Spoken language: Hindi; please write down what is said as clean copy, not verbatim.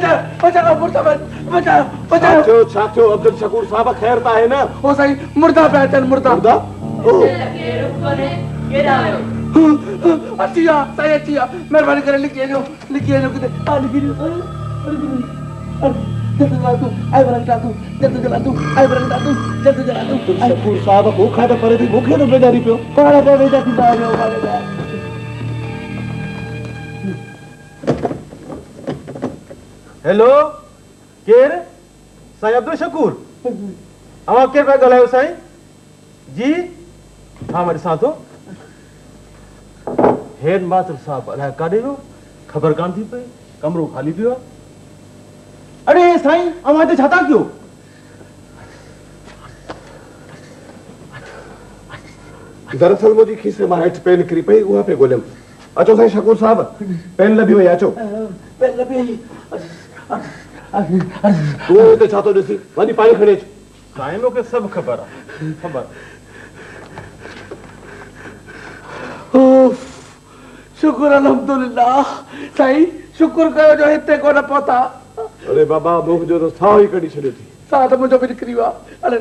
बचाओ मुर्दाबाद, बचाओ बचाओ। छाचो छाचो अब्दुल शकूर साहब खैर ता है ना? ओ साईं मुर्दा पिया अचनि, मुर्दा। मुर्दा? अची विया साईं, अची विया। महिरबानी करे लिखी वञो, लिखी वञो किथे। हा लिखी ॾियो, जल्दी जला तूं, आई बरंग तूं, जल्दी जला तूं, आई बरंग तूं, जल्दी जला तूं। शकूर साहब मूंखां त परे थी, मूंखे त बेजारी पियो। पाण पे वेझा थींदा आहियो, पाण पे। हेलो, केर? साईं अब्दुल शकूर। अवां केर पिया ॻाल्हायो साईं? जी हाँ मैं ॾिसां थो। हेड मास्टर साहब अलाए काॾे वियो, ख़बर कान थी पई। कमरो ख़ाली पियो आहे। अरे साईं अवां हिते छा था कयो? दरअसल मुझी खीसे मां हेठि पेन किरी पई, उहा पे ॻोल्हियमि। अचो साईं शकूर साहब, पेन लभी वई, अचो। पेन लभी। तूं हिते छा थो ॾिसी? वञी पाणी खणी अच। साईं मूंखे सभु ख़बर आहे, ख़बर। शुक्र अल्हम्दुलिल्लाह साईं, शुक्र कयो जो हिते कोन पहुता। अरे बाबा मुंहिंजो त साह ई कढी छॾियो थी। साह त मुंहिंजो बि निकिरी वियो आहे। अरे